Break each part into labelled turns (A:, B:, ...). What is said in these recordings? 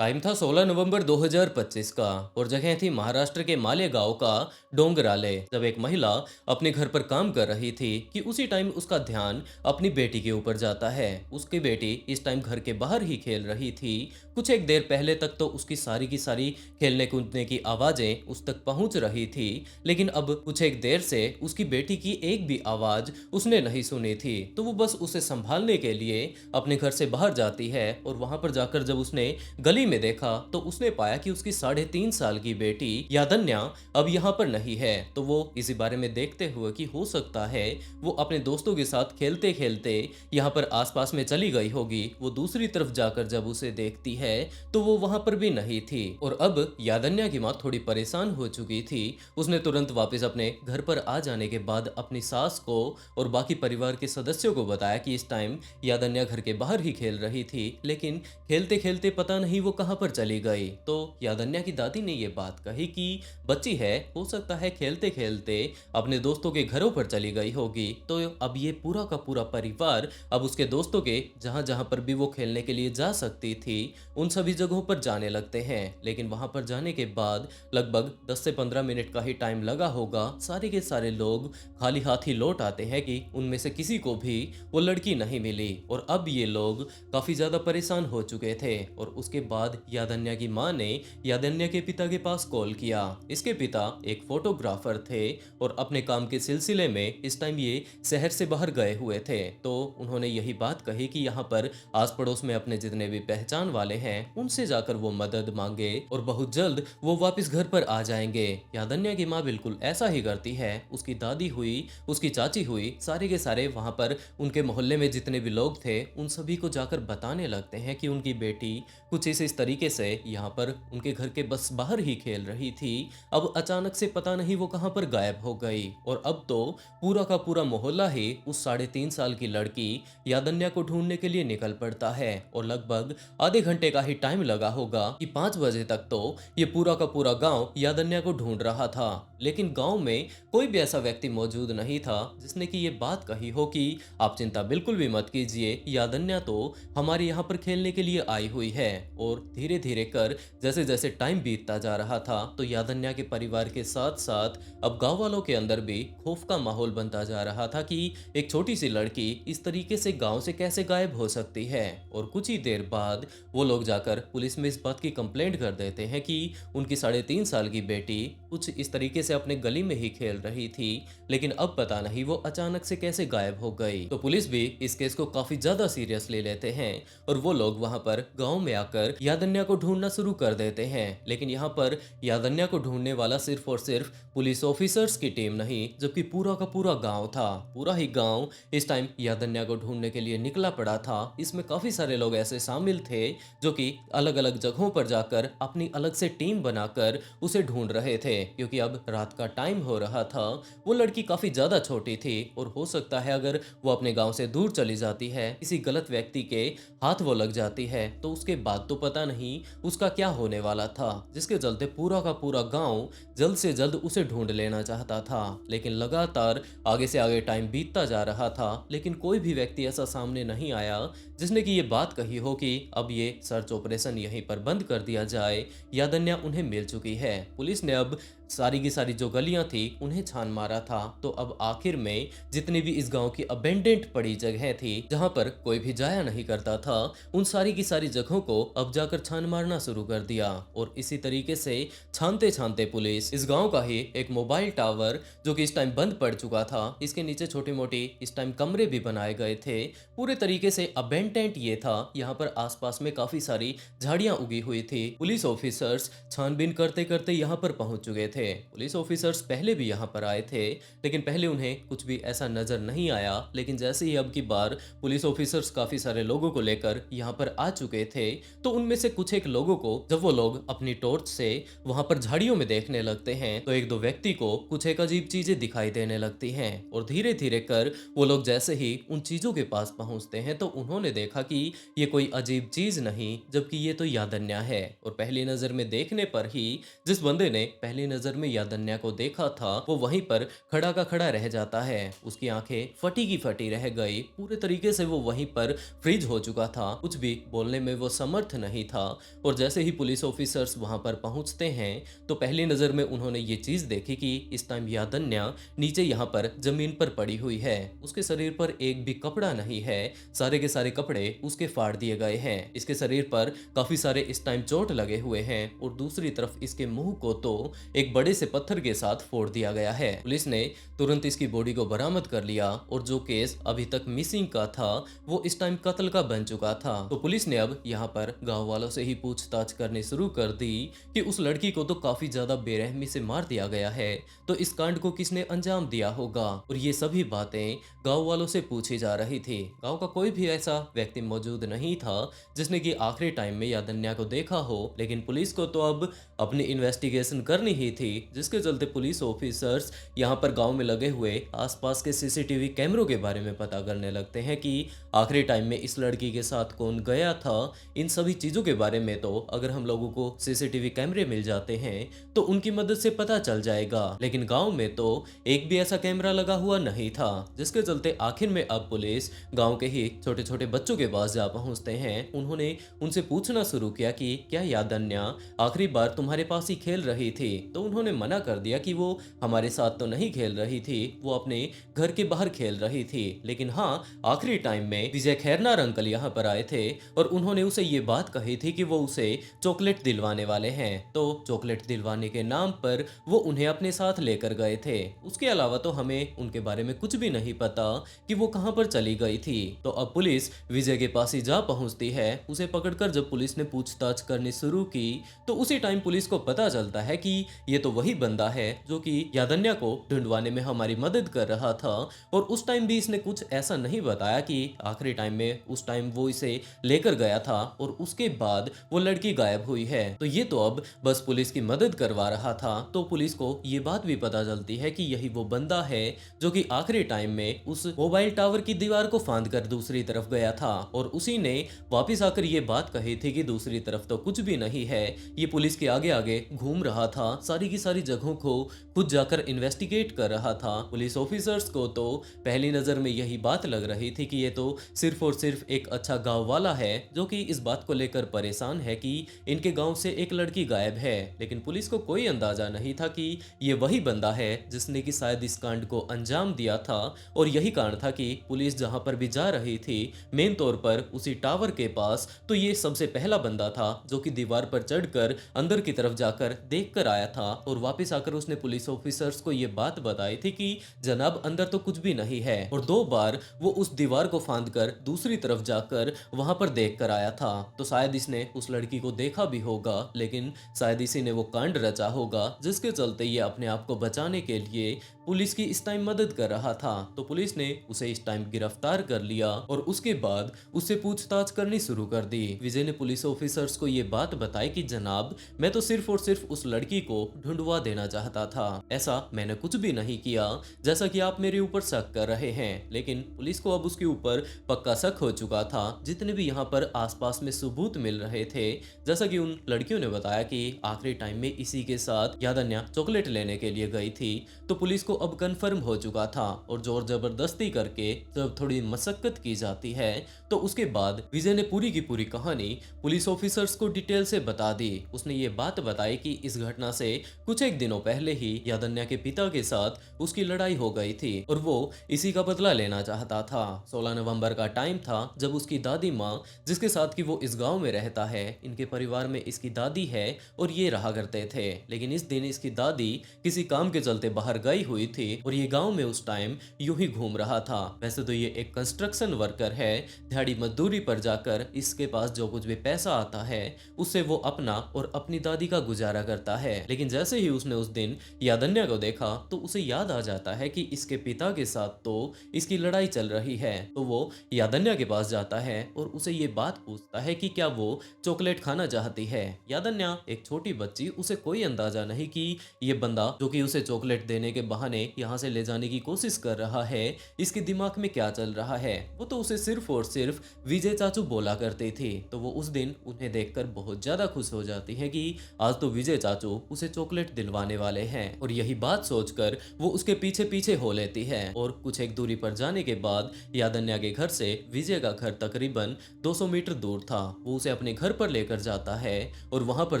A: Time था 16 नवंबर 2025 का और जगह थी महाराष्ट्र के मालेगांव का डोंगराले। जब एक महिला अपने घर पर काम कर रही थी कि उसी टाइम उसका ध्यान अपनी बेटी के ऊपर जाता है। उसकी बेटी इस टाइम घर के बाहर ही खेल रही थी। कुछ एक देर पहले तक तो उसकी सारी की सारी खेलने कूदने की आवाजें उस तक पहुंच रही थी, लेकिन अब कुछ एक देर से उसकी बेटी की एक भी आवाज उसने नहीं सुनी थी। तो वो बस उसे संभालने के लिए अपने घर से बाहर जाती है और वहां पर जाकर जब उसने गली में देखा तो उसने पाया कि उसकी 3.5 साल की बेटी यादन्या अब यहाँ पर नहीं है। तो वो इसी बारे में देखते हुए कि हो सकता है वो अपने दोस्तों के साथ खेलते खेलते यहाँ पर आसपास में चली गई होगी, वो दूसरी तरफ जाकर जब उसे देखती है तो वो वहां पर भी नहीं थी। और अब यादन्या की माँ थोड़ी परेशान हो चुकी थी। उसने तुरंत वापस अपने घर पर आ जाने के बाद अपनी सास को और बाकी परिवार के सदस्यों को बताया कि इस टाइम यादन्या घर के बाहर ही खेल रही थी, लेकिन खेलते खेलते पता नहीं वो कहां पर चली गई। तो यादन्या की दादी ने ये बात कही कि बच्ची है, हो सकता है खेलते खेलते अपने दोस्तों के घरों पर चली गई होगी। तो अब ये पूरा का पूरा परिवार अब उसके दोस्तों के जहां जहां पर भी वो खेलने के लिए जा सकती थी उन सभी जगहों पर जाने लगते हैं। लेकिन वहां पर जाने के बाद लगभग 10 से 15 मिनट का ही टाइम लगा होगा। सारे के सारे लोग खाली हाथ ही लौट आते हैं कि उनमें से किसी को भी वो लड़की नहीं मिली। और अब ये लोग काफी ज्यादा परेशान हो चुके थे। और उसके बाद यादन्या की माँ ने यादन्या के पिता के पास कॉल किया। इसके पिता एक फोटोग्राफर थे और अपने काम के सिलसिले में इस टाइम ये शहर से बाहर गए हुए थे। तो उन्होंने यही बात कही कि यहाँ पर आस पड़ोस में अपने जितने भी पहचान वाले हैं उनसे जाकर वो मदद मांगे और बहुत जल्द वो वापस घर पर आ जाएंगे। यादन्या की माँ बिल्कुल ऐसा ही करती है। उसकी दादी हुई, उसकी चाची हुई, सारे के सारे वहां पर उनके मोहल्ले में जितने भी लोग थे उन सभी को जाकर बताने लगते हैं कि उनकी बेटी कुछ इस तरीके से यहाँ पर उनके घर के बस बाहर ही खेल रही थी। अब अचानक से पता नहीं वो कहाँ पर गायब हो गई। और अब तो पूरा का पूरा मोहल्ला ही उस 3.5 साल की लड़की यादन्या को ढूंढने के लिए निकल पड़ता है। और लगभग आधे घंटे का ही टाइम लगा होगा कि 5 बजे तक तो ये पूरा का पूरा गांव यादन्या को ढूंढ रहा था। लेकिन गांव में कोई भी ऐसा व्यक्ति मौजूद नहीं था जिसने कि ये बात कही हो कि आप चिंता बिल्कुल भी मत कीजिए, यादन्या तो हमारे यहाँ पर खेलने के लिए आई हुई है। और धीरे धीरे कर जैसे जैसे टाइम बीतता जा रहा था तो यादन्या के परिवार के साथ साथ अब गांव वालों के अंदर भी खौफ का माहौल बनता जा रहा था कि एक छोटी सी लड़की इस तरीके से गांव से कैसे गायब हो सकती है। और कुछ ही देर बाद वो लोग जाकर पुलिस में इस बात की कंप्लेंट कर देते हैं कि उनकी 3.5 साल की बेटी कुछ इस तरीके से अपने गली में ही खेल रही थी, लेकिन अब पता नहीं वो अचानक से कैसे गायब हो गई। तो पुलिस भी इस केस को काफी ज्यादा सीरियस ले लेते हैं और वो लोग वहां पर गांव में आकर यादन्या को ढूंढना शुरू कर देते हैं। लेकिन यहाँ पर यादन्या को ढूंढने वाला सिर्फ और सिर्फ पुलिस ऑफिसर्स की टीम नहीं, जबकि पूरा का पूरा गांव था। पूरा ही गांव इस टाइम यादन्या को ढूंढने के लिए निकला पड़ा था। इसमें काफी सारे लोग ऐसे शामिल थे जो कि अलग अलग जगहों पर जाकर अपनी अलग से टीम बनाकर उसे ढूंढ रहे थे, क्योंकि अब रात का टाइम हो रहा था। वो लड़की काफी ज्यादा छोटी थी और हो सकता है अगर वो अपने गांव से दूर चली जाती है, किसी गलत व्यक्ति के हाथ वो लग जाती है, तो उसके बाद तो पता नहीं उसका क्या होने वाला था। जिसके चलते पूरा का पूरा गांव जल्द से जल्द उसे ढूंढ लेना चाहता था। लेकिन लगातार आगे से आगे टाइम बीतता जा रहा था, लेकिन कोई भी व्यक्ति ऐसा सामने नहीं आया जिसने कि ये बात कही हो कि अब ये सर्च ऑपरेशन यहीं पर बंद कर दिया जाए, यादन्या उन्हें मिल चुकी है। पुलिस ने अब सारी की सारी जो गलियां थी उन्हें छान मारा था। तो अब आखिर में जितनी भी इस गांव की अबेंडेंट पड़ी जगह थी जहां पर कोई भी जाया नहीं करता था, उन सारी की सारी जगहों को अब जाकर छान मारना शुरू कर दिया। और इसी तरीके से छानते छानते पुलिस इस गांव का ही एक मोबाइल टावर जो कि इस टाइम बंद पड़ चुका था, इसके नीचे छोटी मोटी इस टाइम कमरे भी बनाए गए थे। पूरे तरीके से अबेंडेंट ये था। यहाँ पर आसपास में काफी सारी झाड़ियां उगी हुई थी। पुलिस ऑफिसर्स छानबीन करते करते यहाँ पर पहुंच चुके थे। पुलिस ऑफिसर्स पहले भी यहाँ पर आए थे, लेकिन पहले उन्हें कुछ भी ऐसा नजर नहीं आया। लेकिन जैसे ही अब की बार पुलिस ऑफिसर्स काफी सारे लोगों को लेकर यहाँ पर आ चुके थे, तो उनमें से कुछ एक लोगों को जब वो लोग अपनी टॉर्च से वहां पर झाड़ियों में देखने लगते हैं तो एक दो व्यक्ति को कुछ एक अजीब चीजें दिखाई देने लगती हैं। और धीरे धीरे कर वो लोग जैसे ही उन चीजों के पास पहुंचते हैं तो उन्होंने देखा कि ये कोई अजीब चीज नहीं, जबकि ये तो यादन्या है। और पहली नजर में देखने पर ही जिस बंदे ने पहली नजर नजर में यादन्या को देखा था वो वहीं पर खड़ा का खड़ा रह जाता है। उसकी आंखें फटी की फटी रह गई, पूरे तरीके से वो वहीं पर फ्रीज हो चुका था, कुछ भी बोलने में वो समर्थ नहीं था। और जैसे ही पुलिस ऑफिसर्स वहां पर पहुंचते हैं तो पहली नजर में उन्होंने ये चीज देखी कि इस टाइम यादन्या नीचे यहाँ पर जमीन पर पड़ी हुई है। उसके शरीर पर एक भी कपड़ा नहीं है, सारे के सारे कपड़े उसके फाड़ दिए गए हैं। इसके शरीर पर काफी सारे इस टाइम चोट लगे हुए हैं और दूसरी तरफ इसके मुंह को तो एक बड़े से पत्थर के साथ फोड़ दिया गया है। पुलिस ने तुरंत इसकी बॉडी को बरामद कर लिया और जो केस अभी तक मिसिंग का था वो इस टाइम कत्ल का बन चुका था। तो पुलिस ने अब यहाँ पर गांव वालों से ही पूछताछ करनी शुरू कर दी कि उस लड़की को तो काफी ज्यादा बेरहमी से मार दिया गया है, तो इस कांड को किसने अंजाम दिया होगा। और ये सभी बातें गांव वालों से पूछी जा रही थी। गांव का कोई भी ऐसा व्यक्ति मौजूद नहीं था जिसने कि आखिरी टाइम में यादन्या को देखा हो, लेकिन पुलिस को तो अब अपनी इन्वेस्टिगेशन करनी ही थी, जिसके चलते पुलिस ऑफिसर्स यहाँ पर गांव में लगे हुए आसपास के सीसीटीवी कैमरों के बारे में पता करने लगते हैं कि आखिरी टाइम में इस लड़की के साथ कौन गया था। इन सभी चीजों के बारे में तो अगर हम लोगों को सीसीटीवी कैमरे मिल जाते हैं तो उनकी मदद से पता चल जाएगा, लेकिन गांव में तो एक भी ऐसा कैमरा लगा हुआ नहीं था, जिसके चलते आखिर में अब पुलिस गांव के ही छोटे छोटे बच्चों के पास जा पहुंचते हैं। उन्होंने उनसे पूछना शुरू किया कि क्या यादन्या आखिरी बार तुम्हारे पास ही खेल रही थी। तो उन्होंने मना कर दिया कि वो हमारे साथ तो नहीं खेल रही थी, वो अपने घर के बाहर खेल रही थी। लेकिन हाँ, आखिरी टाइम में विजय खैरनार अंकल यहाँ पर आए थे और उन्होंने उसे ये बात कही थी कि वो उसे चॉकलेट दिलवाने वाले हैं। तो चॉकलेट दिलवाने के नाम पर वो उन्हें अपने साथ लेकर गए थे। उसके अलावा तो हमें उनके बारे में कुछ भी नहीं पता कि वो कहां पर चली गई थी। तो अब पुलिस विजय के पास ही जा पहुंचती है। उसे पकड़कर जब पुलिस ने पूछताछ करनी शुरू की तो उसी टाइम पुलिस को पता चलता है कि ये तो वही बंदा है जो कि यादन्या को ढूंढवाने में हमारी मदद कर रहा था। और उस टाइम भी इसने कुछ ऐसा नहीं बताया कि आखिरी टाइम में उस टाइम वो इसे लेकर गया था और उसके बाद वो लड़की गायब हुई है। तो ये तो अब बस पुलिस की मदद करवा रहा था। तो पुलिस को ये बात भी पता चलती है कि यही वो बंदा है जो कि आखिरी टाइम में उस मोबाइल टावर की दीवार को फांद कर दूसरी तरफ गया था और उसी ने वापस आकर ये बात कही थी कि दूसरी तरफ तो कुछ भी नहीं है। ये पुलिस के आगे आगे घूम रहा था, सारी की सारी जगहों को खुद जाकर इन्वेस्टिगेट कर रहा था। पुलिस ऑफिसर्स को तो पहली नजर में यही बात लग रही थी कि ये तो सिर्फ और सिर्फ एक अच्छा गांव वाला है जो कि इस बात को लेकर परेशान है कि इनके गांव से एक लड़की गायब है। लेकिन पुलिस को कोई अंदाजा नहीं था कि ये वही बंदा है जिसने कि शायद इस कांड को अंजाम दिया था। और यही कारण था कि पुलिस जहां पर भी जा रही थी मेन तौर पर उसी टावर के पास, तो ये सबसे पहला बंदा था जो कि दीवार पर चढ़कर अंदर की तरफ जाकर देख कर आया था और वापस आकर उसने पुलिस ऑफिसर्स को ये बात बताई थी कि जनाब अंदर तो कुछ भी नहीं है। और 2 बार वो उस दीवार को फांद कर दूसरी तरफ जाकर वहां पर देख कर आया था। तो शायद इसने उस लड़की को देखा भी होगा, लेकिन शायद इसी ने वो कांड रचा होगा जिसके चलते ये अपने आप को बचाने के लिए पुलिस की इस टाइम मदद कर रहा था। तो पुलिस ने उसे इस टाइम गिरफ्तार कर लिया और उसके बाद उससे पूछताछ करनी शुरू कर दी। विजय ने पुलिस ऑफिसर्स को ये बात बताई कि जनाब मैं तो सिर्फ और सिर्फ उस लड़की को ढूंढवा देना चाहता था, ऐसा मैंने कुछ भी नहीं किया जैसा कि आप मेरे ऊपर शक कर रहे हैं। लेकिन पुलिस को अब उसके ऊपर पक्का शक हो चुका था। जितने भी यहाँ पर आसपास में सबूत मिल रहे थे, जैसा कि उन लड़कियों ने बताया कि आखिरी टाइम में इसी के साथ यादन्या चॉकलेट लेने के लिए गई थी, तो पुलिस को अब कंफर्म हो चुका था। और जोर जबरदस्ती करके जब थोड़ी मशक्कत की जाती है तो उसके बाद विजय ने पूरी की पूरी कहानी पुलिस ऑफिसर्स को डिटेल से बता दी। उसने ये बात बताई कि इस घटना से कुछ एक दिनों पहले ही यादन्या के पिता के साथ उसकी लड़ाई हो गई थी और वो इसी का बदला लेना चाहता था। 16 नवंबर का टाइम था जब उसकी दादी माँ, जिसके साथ कि वो इस गांव में रहता है, इनके परिवार में इसकी दादी है और ये रहा करते थे। लेकिन इस दिन इसकी दादी किसी काम के चलते बाहर गई हुई थी और ये गांव में उस टाइम यूं ही घूम रहा था। वैसे तो ये एक कंस्ट्रक्शन वर्कर है, दिहाड़ी मजदूरी पर जाकर इसके पास जो कुछ भी पैसा आता है उससे वो अपना और अपनी दादी का गुजारा करता है। लेकिन जैसे ही उसने उस दिन यादन्या को देखा तो उसे याद आ जाता है कि इसके पिता के साथ तो इसकी लड़ाई चल रही है। तो वो यादन्या के पास जाता है और उसे ये बात पूछता है कि क्या वो चॉकलेट खाना चाहती है। यादन्या एक छोटी बच्ची, उसे कोई अंदाजा नहीं कि ये बंदा जो कि उसे चॉकलेट देने के बहाने यहाँ से ले जाने की कोशिश कर रहा है, इसके दिमाग में क्या चल रहा है। वो तो उसे सिर्फ और सिर्फ विजय चाचू बोला करते थे। तो वो उस दिन उन्हें देखकर बहुत ज्यादा खुश हो जाती है कि आज तो विजय चाचू उसे चॉकलेट चॉकलेट दिलवाने वाले हैं। और यही बात सोचकर वो उसके पीछे पीछे हो लेती है और कुछ एक दूरी पर जाने के बाद यादन्या के घर से विजय का घर तकरीबन 200 मीटर दूर था। वो उसे अपने घर पर लेकर जाता है और वहां पर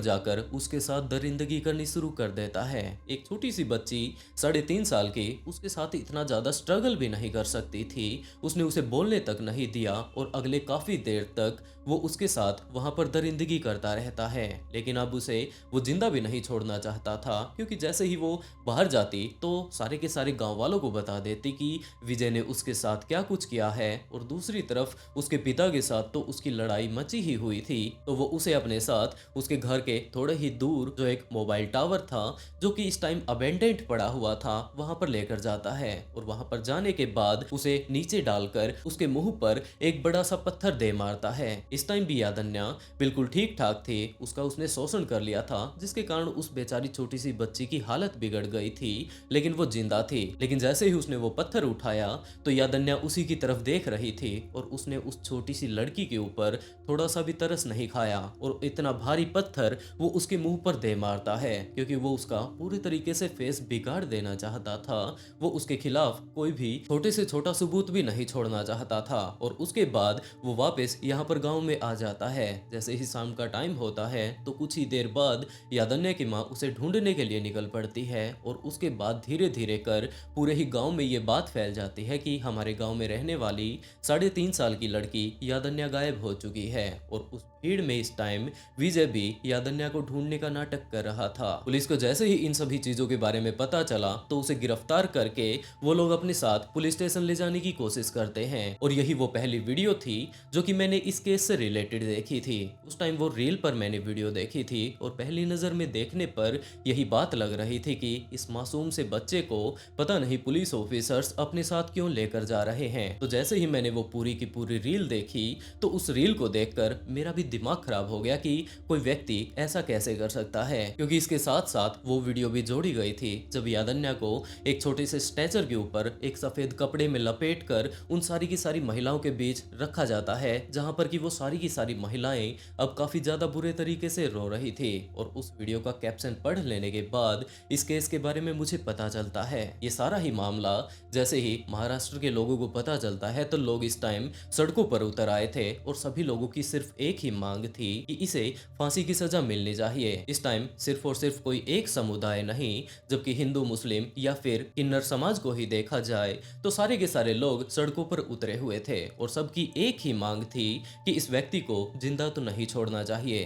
A: जाकर उसके साथ दरिंदगी करनी शुरू कर देता है। एक छोटी सी बच्ची 3.5 साल की उसके साथ इतना ज्यादा स्ट्रगल भी नहीं कर सकती थी। उसने उसे बोलने तक नहीं दिया और अगले काफी देर तक वो उसके साथ वहां पर दरिंदगी करता रहता है। लेकिन अब उसे वो जिंदा भी नहीं छोड़ना चाहता था, क्योंकि जैसे ही वो बाहर जाती तो सारे के सारे गांव वालों को बता देती कि विजय ने उसके साथ क्या कुछ किया है। और दूसरी तरफ उसके पिता के साथ तो उसकी लड़ाई मची ही हुई थी, तो वो उसे अपने साथ उसके घर के थोड़े ही दूर जो एक मोबाइल टावर था, जो कि इस टाइम अबेंडेंट पड़ा हुआ था, वहां पर लेकर जाता है। और वहां पर जाने के बाद उसे नीचे डालकर उसके मुंह पर एक बड़ा सा पत्थर दे मारता है। इस टाइम भी यादन्या बिल्कुल ठीक ठाक थी, उसका उसने शोषण कर लिया था, जिसके कारण उस बेचारी छोटी सी बच्ची की हालत बिगड़ गई थी, लेकिन वो जिंदा थी। लेकिन जैसे ही उसने वो पत्थर उठाया तो यादन्या उसी की तरफ देख रही थी और उसने उस छोटी सी लड़की के ऊपर थोड़ा सा भी तरस नहीं खाया और इतना भारी पत्थर वो उसके मुंह पर दे मारता है, क्योंकि वो उसका पूरी तरीके से फेस बिगाड़ देना चाहता था। वो उसके खिलाफ कोई भी छोटे से छोटा सबूत भी नहीं छोड़ना चाहता था। और उसके बाद वो वापस यहाँ पर गांव में आ जाता है। जैसे ही शाम का टाइम होता है तो कुछ ही देर बाद यादन्या की माँ उसे ढूंढने के लिए निकल पड़ती है और उसके बाद धीरे धीरे कर पूरे ही गांव में ये बात फैल जाती है कि हमारे गांव में रहने वाली 3.5 साल की लड़की यादन्या गायब हो चुकी है। और उस भीड़ में इस टाइम विजय भी यादन्या को ढूंढने का नाटक कर रहा था। पुलिस को जैसे ही इन सभी चीजों के बारे में पता चला तो उसे गिरफ्तार करके वो लोग अपने साथ पुलिस स्टेशन ले जाने की कोशिश करते हैं। और यही वो पहली वीडियो थी जो कि मैंने इस केस से रिलेटेड देखी थी। उस टाइम वो रील पर मैंने वीडियो देखी थी और पहली नजर में देखने पर यही बात लग रही थी कि इस मासूम से बच्चे को पता नहीं पुलिस ऑफिसर्स अपने साथ क्यों लेकर जा रहे हैं। तो जैसे ही मैंने वो पूरी की पूरी रील देखी तो उस रील को देखकर मेरा भी दिमाग खराब हो गया कि कोई व्यक्ति ऐसा कैसे कर सकता है, क्योंकि इसके साथ साथ वो वीडियो भी जोड़ी गई थी जब यादन्या को एक छोटे से स्ट्रेचर के ऊपर एक सफेद कपड़े में लपेट कर उन सारी की सारी महिलाओं के बीच रखा जाता है, जहां पर कि वो सारी की सारी महिलाएं अब काफी ज्यादा बुरे तरीके से रो रही थी। और उस वीडियो का कैप्शन पढ़ लेने के बाद इस केस के बारे में मुझे पता चलता है। ये सारा ही मामला जैसे ही महाराष्ट्र के लोगों को पता चलता है तो लोग इस टाइम सड़कों पर उतर आए थे और सभी लोगों की सिर्फ एक ही मांग थी कि इसे फांसी की सजा मिलनी चाहिए। इस टाइम सिर्फ और सिर्फ कोई एक समुदाय नहीं, जबकि हिंदू, मुस्लिम या फिर किन्नर समाज को ही देखा जाए तो सारे के सारे लोग सड़कों पर उतरे हुए थे और सबकी एक ही मांग थी कि इस व्यक्ति को जिंदा तो नहीं छोड़ना चाहिए।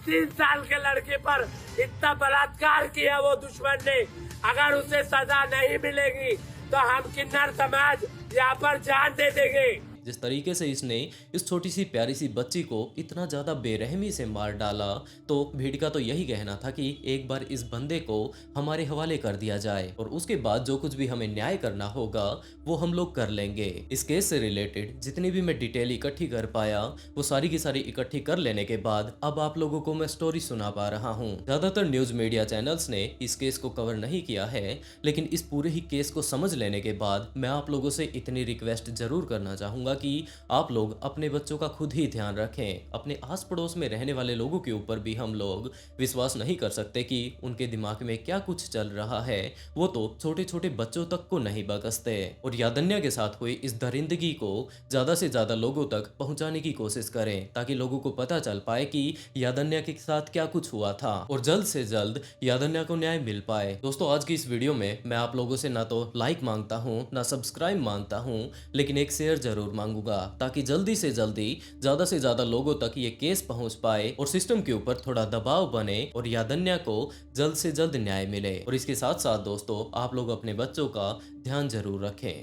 B: 3 साल के लड़के पर इतना बलात्कार किया वो दुश्मन ने, अगर उसे सजा नहीं मिलेगी तो हम किन्नर समाज यहाँ पर जान दे देंगे।
A: जिस तरीके से इसने इस छोटी सी प्यारी सी बच्ची को इतना ज्यादा बेरहमी से मार डाला, तो भीड़ का तो यही कहना था कि एक बार इस बंदे को हमारे हवाले कर दिया जाए और उसके बाद जो कुछ भी हमें न्याय करना होगा वो हम लोग कर लेंगे। इस केस से रिलेटेड जितनी भी मैं डिटेल इकट्ठी कर पाया वो सारी की सारी इकट्ठी कर लेने के बाद अब आप लोगों को मैं स्टोरी सुना पा रहा हूँ। ज्यादातर न्यूज मीडिया चैनल्स ने इस केस को कवर नहीं किया है, लेकिन इस पूरे ही केस को समझ लेने के बाद मैं आप लोगों से इतनी रिक्वेस्ट जरूर करना चाहूंगा कि आप लोग अपने बच्चों का खुद ही ध्यान रखें। अपने आस पड़ोस में रहने वाले लोगों के ऊपर भी हम लोग विश्वास नहीं कर सकते कि उनके दिमाग में क्या कुछ चल रहा है, वो तो छोटे छोटे बच्चों तक को नहीं बकसते। और यादन्या के साथ हुई इस दरिंदगी को ज्यादा से ज्यादा लोगों तक पहुंचाने की कोशिश करें, ताकि लोगों को पता चल पाए कि यादन्या के साथ क्या कुछ हुआ था और जल्द से जल्द यादन्या को न्याय मिल पाए। दोस्तों, आज की इस वीडियो में मैं आप लोगों से ना तो लाइक मांगता हूँ ना सब्सक्राइब मांगता हूँ, लेकिन एक शेयर जरूर मांगूंगा, ताकि जल्दी से जल्दी ज्यादा से ज्यादा लोगों तक ये केस पहुंच पाए और सिस्टम के ऊपर थोड़ा दबाव बने और यादन्या को जल्द से जल्द न्याय मिले। और इसके साथ साथ दोस्तों, आप लोग अपने बच्चों का ध्यान जरूर रखें।